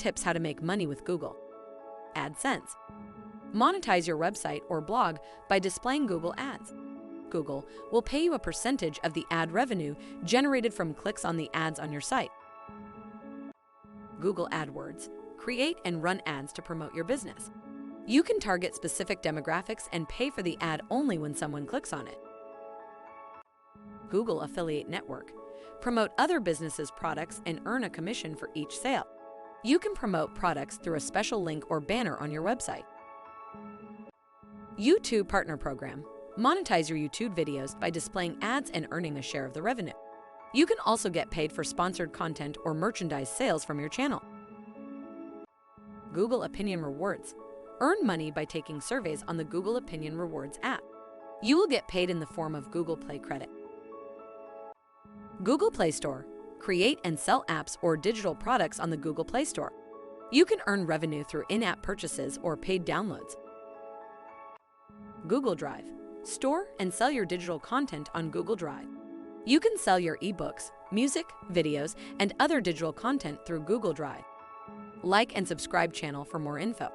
tips how to make money with Google. AdSense. Monetize your website or blog by displaying Google Ads. Google will pay you a percentage of the ad revenue generated from clicks on the ads on your site. Google AdWords. Create and run ads to promote your business. You can target specific demographics and pay for the ad only when someone clicks on it. Google Affiliate Network. Promote other businesses' products and earn a commission for each sale. You can promote products through a special link or banner on your website. YouTube Partner Program. Monetize your YouTube videos by displaying ads and earning a share of the revenue. You can also get paid for sponsored content or merchandise sales from your channel. Google Opinion Rewards. Earn money by taking surveys on the Google Opinion Rewards app. You will get paid in the form of Google Play credit. Google Play Store. Create and sell apps or digital products on the Google Play Store. You can earn revenue through in-app purchases or paid downloads. Google Drive. Store and sell your digital content on Google Drive. You can sell your ebooks, music, videos, and other digital content through Google Drive. Like and subscribe channel for more info.